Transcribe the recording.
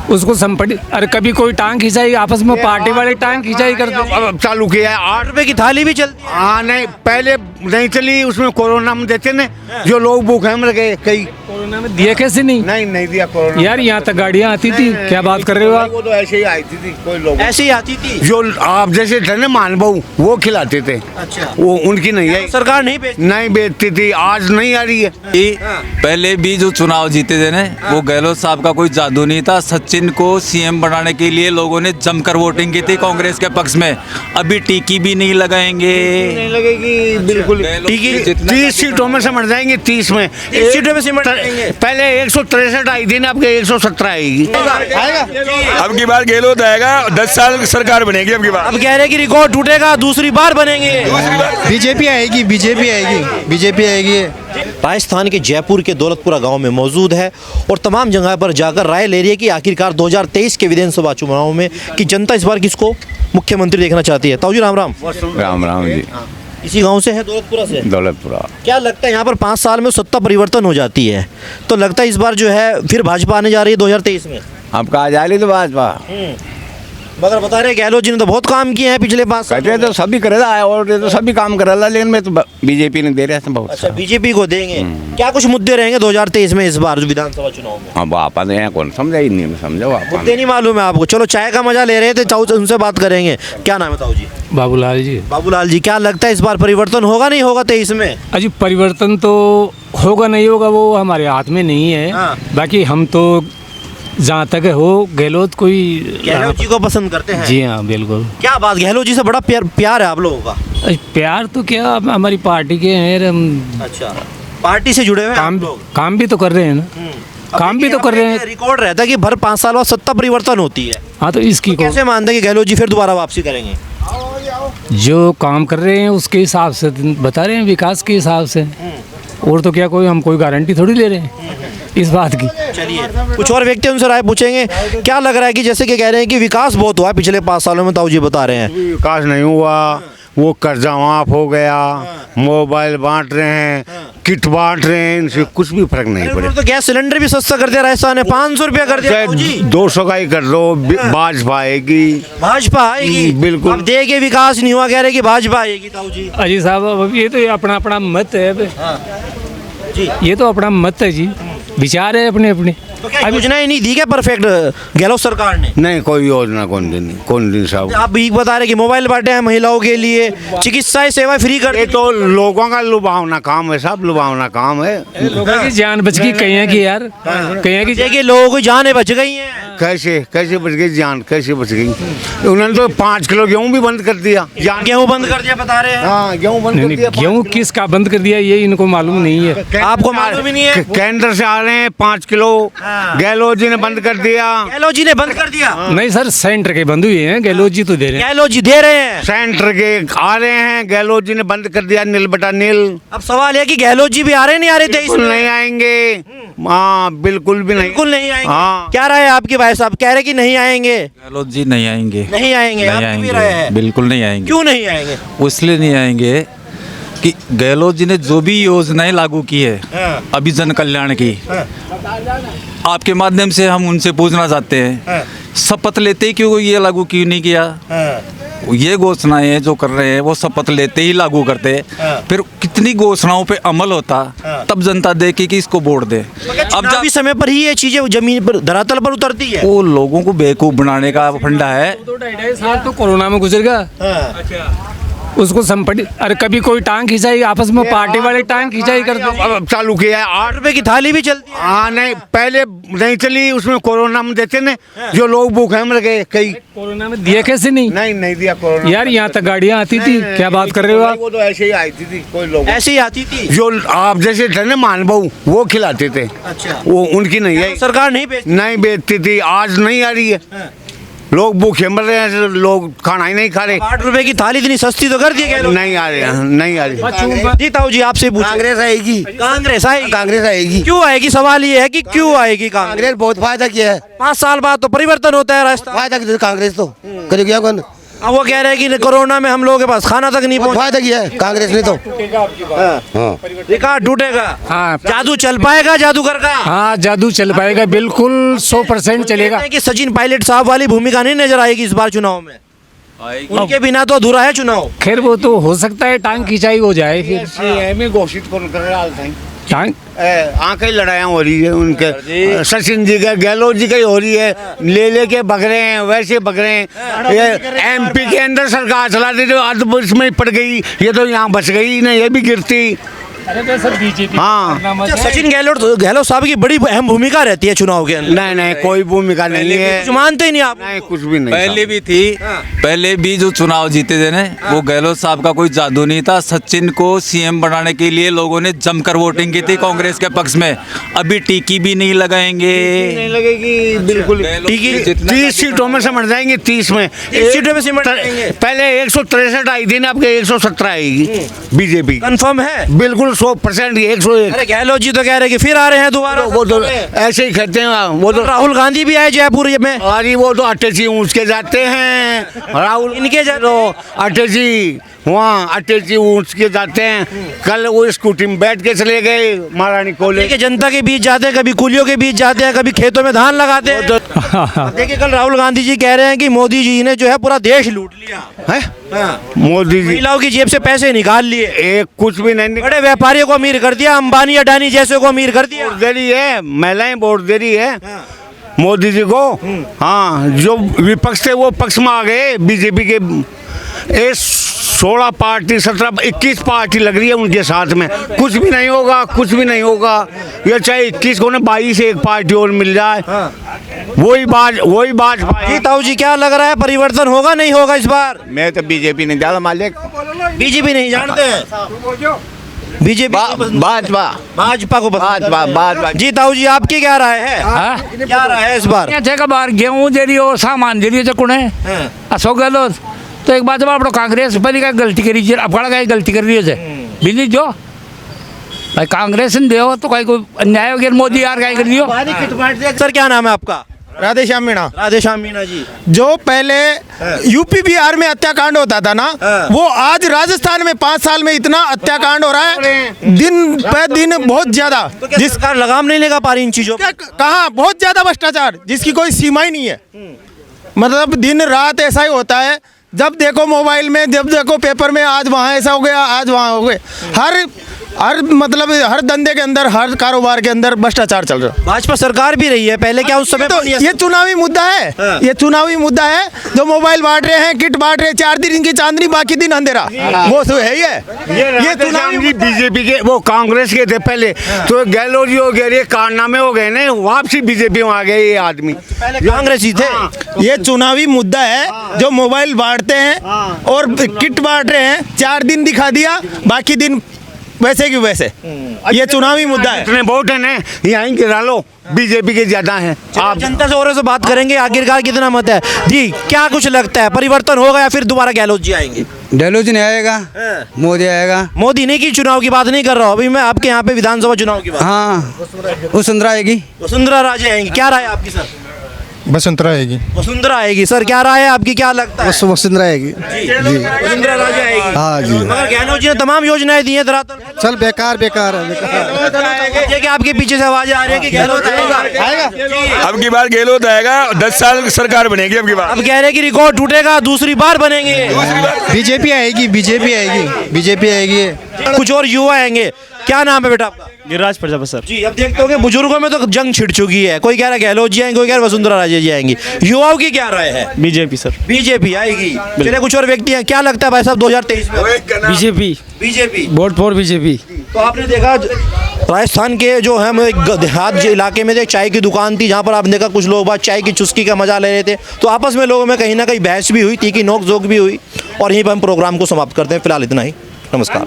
उसको संपत्ति, अरे कभी कोई टांग खिंचाई आपस में, पार्टी वाले टांग खिंचाई करते। अब चालू किया है 8 रुपए की थाली भी चलती है। हाँ नहीं, पहले नहीं चली, उसमें कोरोना में देते ने, जो लोग भूखे मर गए कई। कोरोना में दिया कैसे नहीं? नहीं दिया कोरोना यार यहाँ तक गाड़ियाँ आती थी, क्या बात कर रहे हो आप? वो तो ऐसे ही आई थी कोई लोग, ऐसे ही आती थी। जो आप जैसे थे ना मानबहू, वो खिलाते थे। अच्छा, वो उनकी नहीं आई, सरकार नहीं बेचती थी, आज नहीं आ रही है। पहले भी जो चुनाव जीते थे ना, वो गहलोत साहब का कोई जादू नहीं था। सचिन को सीएम बनाने के लिए लोगों ने जमकर वोटिंग की थी कांग्रेस के पक्ष में। अभी टीकी भी नहीं लगाएंगे, नहीं लगेगी बिल्कुल। टीकी 30 सीटों में सिमट जाएंगे, 30 में, 30 सीटों में सिमट जाएंगे। पहले 163 आई थी ना, अब 117 आएगी। अब की बार गहलोत आएगा, 10 साल सरकार बनेगी अब की बार। अब कह रहे हैं कि रिकॉर्ड टूटेगा, दूसरी बार बनेंगे। बीजेपी आएगी, बीजेपी आएगी। राजस्थान के जयपुर के दौलतपुरा गांव में मौजूद है और तमाम जगह पर जाकर राय ले रही है कि आखिरकार 2023 के विधानसभा चुनाव में कि जनता इस बार किसको मुख्यमंत्री देखना चाहती है। ताऊ जी राम राम। राम राम जी। इसी गांव से है, दौलतपुरा से? दौलतपुरा। क्या लगता है यहाँ पर 5 साल में सत्ता परिवर्तन हो जाती है, तो लगता है इस बार जो है फिर भाजपा आने जा रही है 2023 में? अब कहा जा रही तो भाजपा, मगर बता रहे गहलोत जी ने तो बहुत काम किए हैं पिछले 5 साल कहते तो सभी करेगा और ये तो सभी काम करेगा, लेकिन मैं तो बीजेपी ने दे रहे हैं बहुत। अच्छा, बीजेपी को देंगे। क्या कुछ मुद्दे रहेंगे 2023 में इस बार विधानसभा चुनाव में? अब आप कौन समझा ही नहीं, समझो आप मुद्दे नहीं मालूम है आपको? चलो चाय का मजा ले रहे थे, ताऊ उनसे बात करेंगे। क्या नाम है ताऊ जी? बाबूलाल जी। बाबूलाल जी, क्या लगता है इस बार परिवर्तन होगा नहीं होगा 23 में? अजी परिवर्तन तो होगा नहीं होगा वो हमारे हाथ में नहीं है। हाँ। बाकी हम तो जहाँ तक हो गहलोत कोई गहलोत जी को पसंद करते हैं? जी हाँ बिल्कुल। क्या बात, गहलोत जी से बड़ा प्यार है आप लोगों का? अरे प्यार तो क्या, हमारी पार्टी के हैं। अच्छा, पार्टी से जुड़े हुए हैं आप लोग? काम भी तो कर रहे हैं ना, काम भी तो कर रहे हैं। रिकॉर्ड रहता है कि भर 5 साल बाद सत्ता परिवर्तन होती है। हाँ तो इसकी को कैसे मानते हैं कि गहलोत जी फिर दोबारा वापसी करेंगे? जो काम कर रहे हैं उसके हिसाब से बता रहे हैं, विकास के हिसाब से। और तो क्या हम कोई गारंटी थोड़ी ले रहे हैं इस बात की। चलिए कुछ और व्यक्ति उनसे राय पूछेंगे। क्या लग रहा है कि जैसे कि कह रहे हैं कि विकास बहुत हुआ है पिछले 5 सालों में, ताऊ जी बता रहे हैं? विकास नहीं हुआ, वो कर्जा माफ हो गया, मोबाइल बांट रहे हैं, किट बांट रहे हैं, इनसे कुछ भी फर्क नहीं पड़े। तो गैस सिलेंडर भी सस्ता कर दिया राजस्थान ने, 500 रुपया कर दिया ताऊ जी। 200 का ही कर दो, भाजपा आएगी। भाजपा आएगी बिल्कुल। अब देखे विकास नहीं हुआ, कह रहे कि भाजपा आएगी। ताऊ जी अजी साहब अब ये तो अपना अपना मत है जी, ये तो अपना मत है जी, विचार है अपने अपने। तो क्या योजनाएं नहीं दी क्या परफेक्ट गहलोत सरकार ने? नहीं कोई योजना कौन दिन साहब। आप भी बता रहे कि मोबाइल बांटे हैं महिलाओं के लिए, चिकित्सा सेवाएं फ्री कर ये तो लोगों का लुभावना काम है, सब लुभावना काम है। लोगों की जान बच गई कहीं की यार, कहीं की देखिए लोगों की जानें बच गई हैं। कैसे बच गई जान, कैसे बच गई? उन्होंने तो 5 किलो गेहूं भी बंद कर दिया। गेहूं बंद कर दिया बता रहे हैं। हाँ गेहूं बंद कर दिया। गेहूँ किसका बंद कर दिया ये इनको मालूम नहीं है। आपको मालूम ही नहीं है? केंद्र से आ रहे हैं 5 किलो, गहलोत जी ने बंद कर दिया। गहलोत जी ने बंद कर दिया? नहीं सर, सेंटर के बंद हुए हैं, गहलोत जी तो दे रहे हैं। गहलोत जी दे रहे हैं, सेंटर के आ रहे हैं, गहलोत जी ने बंद कर दिया, नील बटा नील। अब सवाल है कि गहलोत जी भी आ रहे नहीं आ रहे? 23 बिल्कुल नहीं आएंगे, हाँ बिल्कुल भी नहीं, बिल्कुल नहीं आएंगे। हाँ। क्या राय है आपकी भाई साहब? कह रहे कि नहीं आएंगे। गहलोत जी नहीं आएंगे, नहीं आएंगे, नहीं आपकी भी राय है? आएंगे, बिल्कुल नहीं आएंगे। क्यों नहीं आएंगे? इसलिए नहीं आएंगे कि गहलोत जी ने जो भी योजनाएं लागू की है अभी जन कल्याण की, आपके माध्यम से हम उनसे पूछना चाहते हैं, शपथ लेते ही क्यों ये लागू क्यों नहीं किया? ये घोषणाएं जो कर रहे हैं वो शपथ लेते ही लागू करते, फिर कितनी घोषणाओं पे अमल होता तब जनता देखे कि इसको वोट दे। अब जब समय पर ही ये चीजें जमीन पर धरातल पर उतरती है। वो लोगों को बेवकूफ बनाने का फंडा है। 2-2.5 साल तो कोरोना में गुजर गया, उसको संपत्ति, अरे कभी कोई टांग खिंचाई आपस में, पार्टी वाले टांग खिंचाई करते। अब चालू किया है 8 रुपए की थाली भी चलती है। हाँ नहीं, पहले नहीं चली, उसमें कोरोना में देते ने, जो लोग भूखे मर गए कई। कोरोना में दिया कैसे नहीं? नहीं दिया कोरोना। यार यहाँ तक गाड़ियाँ आती थी, क्या बात कर रहे हो आप? वो तो ऐसे ही आई थी कोई लोग, ऐसे ही आती थी। जो आप जैसे थे ना मानबहू, वो खिलाते थे। अच्छा, वो उनकी नहीं आई, सरकार नहीं बेचती थी, आज नहीं आ रही है। लोग भूखे मर रहे हैं, लोग खाना ही नहीं खा रहे। 8 रुपए की थाली इतनी सस्ती तो कर दी गया। नहीं आ रहे हैं, नहीं आ रही। जी ताऊ जी आपसे पूछ, कांग्रेस आएगी, कांग्रेस आएगी? कांग्रेस आएगी। क्यों आएगी? सवाल ये है कि क्यों आएगी कांग्रेस? कांग्रेस बहुत फायदा किया है, 5 साल बाद तो परिवर्तन होता है रास्ता। फायदा किया कांग्रेस तो करे क्या कौन अब वो कह रहे हैं कि कोरोना में हम लोगों के पास खाना तक नहीं पहुंचा। फायदा किया है कांग्रेस ने तो। रिकॉर्ड टूटेगा। हाँ। जादू चल पाएगा जादूगर का। हाँ, जादू चल पाएगा, बिल्कुल 100% चलेगा। कहते हैं कि सचिन पायलट साहब वाली भूमिका नहीं नजर आएगी इस बार चुनाव में। उनके बिना तो अधूरा है चुनाव। खैर वो तो हो सकता है टांग खिंचाई हो जाए फिर। में घोषित कौन कर रहा है? टांग आंखें लड़ाइयाँ हो रही है उनके, सचिन जी का, गहलोत जी का ही हो रही है। ले के बग रहे हैं, वैसे बग रहे हैं। ये एमपी के अंदर सरकार चलाती थी, अर्ध इसमें पड़ गई, ये तो यहाँ बच गई ना, ये भी गिरती। हाँ, सचिन गहलोत साहब की बड़ी अहम भूमिका रहती है चुनाव के अंदर। नहीं कोई भूमिका नहीं है, कुछ मानते ही नहीं आप। नहीं कुछ भी नहीं। पहले भी थी, पहले भी जो चुनाव जीते थे ना, वो गहलोत साहब का कोई जादू नहीं था। सचिन को सीएम बनाने के लिए लोगों ने जमकर वोटिंग की थी कांग्रेस के पक्ष में। अभी टीकी भी नहीं लगाएंगे, नहीं लगेगी बिल्कुल। टीकी 30 सीटों में सिमट जाएंगे, 30 में, 30 सीटों में सिमट जाएंगे। पहले 163 आई थी ना, आपके 117 आएगी बीजेपी। कंफर्म है बिल्कुल 100%, 101। अरे गहलोत जी तो कह रहे हैं कि फिर आ रहे हैं दोबारा। वो तो ऐसे ही कहते हैं, वो तो राहुल गांधी भी आए जयपुर में। अरे वो तो अटैची ऊँच के जाते हैं, राहुल इनके अटैची वहाँ अटैची ऊँच के जाते हैं। कल वो स्कूटी में बैठ के चले गए महारानी कोले देखिए जनता के बीच जाते हैं, कभी कुलियों के बीच जाते हैं, कभी खेतों में धान लगाते हैं। देखिए कल राहुल गांधी जी कह रहे हैं कि मोदी जी ने जो है पूरा देश लूट लिया है। हाँ। मोदी जी महिलाओं की जेब से पैसे निकाल लिए, एक कुछ भी नहीं बड़े व्यापारियों को अमीर कर दिया, अंबानी अडानी जैसे को अमीर कर दिया। दे रही है, महिलाएं वोट दे रही है मोदी जी को। हाँ, जो विपक्ष थे वो पक्ष में आ गए बीजेपी के। 16 पार्टी 17 21 पार्टी लग रही है उनके साथ में। कुछ भी नहीं होगा, कुछ भी नहीं होगा। ये चाहे 21 को ना 22 एक पार्टी और मिल जाए, वही बात। जी ताऊ जी क्या लग रहा है, परिवर्तन होगा नहीं होगा इस बार? मैं तो बीजेपी नहीं डाला मालिक, बीजेपी नहीं जानते हैं, बीजेपी भाजपा को भाजपा। जी ताऊ जी आपकी क्या राय है? क्या राय है इस बार? का बार गेहूं दे रही हो, सामान दे रही हो, चकुने अशोक गहलोत तो एक बात आप कांग्रेस पर क्या गलती करी, अपना क्या गलती कर रही है बिजली जो भाई कांग्रेस ने दे तो कहीं कोई अन्याय हो गया, मोदी यार क्या कर दियो। सर क्या नाम है आपका? राधेश्याम मीणा। राधेश्याम मीणा जी, जो पहले यूपी बिहार में हत्याकांड होता था ना, वो आज राजस्थान में 5 साल में इतना हत्याकांड हो रहा है, दिन पे दिन बहुत ज्यादा। तो क्या सरकार लगाम नहीं लगा पा रही इन चीजों पर? कहाँ बहुत ज्यादा भ्रष्टाचार जिसकी कोई सीमा ही नहीं है। मतलब दिन रात ऐसा ही होता है, जब देखो मोबाइल में, जब देखो पेपर में, आज वहाँ ऐसा हो गया, आज वहाँ हो गया। हर मतलब हर धंधे के अंदर, हर कारोबार के अंदर भ्रष्टाचार चल रहा है। भाजपा सरकार भी रही है पहले, क्या उस समय तो ये चुनावी मुद्दा है। ये चुनावी मुद्दा है, जो मोबाइल बांट रहे हैं, किट बांट रहे हैं, 4 दिन की चांदनी बाकी दिन अंधेरा, वो तो है ही है। ये चुनावी बीजेपी के, वो कांग्रेस के थे पहले, तो गहलोत जी हो गए, कारनामे हो गए ना, वापसी बीजेपी में आ गए ये आदमी। कांग्रेस ही थे। ये चुनावी मुद्दा है, जो मोबाइल बांटते हैं और किट बांट रहे हैं, 4 दिन दिखा दिया, बाकी दिन वैसे की वैसे। ये चुनावी मुद्दा है। इतने वोट है ना, यहीं गिरा लो, बीजेपी के ज्यादा हैं। आप जनता से और से बात करेंगे, आखिरकार कितना मत है जी, क्या कुछ लगता है, परिवर्तन होगा या फिर दोबारा गहलोत जी आएंगे? गहलोत जी नहीं आएगा, मोदी आएगा। मोदी ने की चुनाव की बात नहीं कर रहा हूँ, अभी मैं आपके यहाँ पे विधानसभा चुनाव की बात। हाँ, वसुंधरा आएगी। वसुंधरा राजे आएंगी, क्या राय है आपकी सर? वसुंधरा आएगी। वसुंधरा आएगी सर, क्या राय है आपकी, क्या लगता है? वसुंधरा आएगी जी, वसुंधरा राजे आएगी। हाँ जी। मगर गहलोत जी ने तमाम योजनाएं दी हैं धरातल। चल बेकार बेकार है। ये कि आपके पीछे से आवाज आ रही है कि गहलोत आएगा। अब की बार गहलोत आएगा, 10 साल सरकार बनेगी अब की बार। अब कह रहे हैं कि रिकॉर्ड टूटेगा, दूसरी बार बनेंगे। बीजेपी आएगी, बीजेपी आएगी, बीजेपी आएगी। कुछ और युवा आएंगे, क्या नाम है बेटा आपका? गिरिराज प्रजापति सर। जी, अब देखते होंगे बुजुर्गों में तो जंग छिड़ चुकी है, कोई कह रहा है गहलोत जी आएंगे, कोई कह रहा है वसुंधरा राजे जी आएंगी। युवाओं की क्या राय है? BJP sir. बीजेपी आएगी। चलिए कुछ और व्यक्ति हैं, क्या लगता है भाई साहब 2023 में? BJP vote for BJP. तो आपने देखा राजस्थान के जो हम एक देहात जो इलाके में थे, चाय की दुकान थी, जहाँ पर आपने देखा कुछ लोग बात चाय की चुस्की का मजा ले रहे थे, तो आपस में लोगों में कहीं ना कहीं बहस भी हुई, तीखी नोक झोंक भी हुई। और यहीं पर हम प्रोग्राम को समाप्त करते हैं, फिलहाल इतना ही, नमस्कार।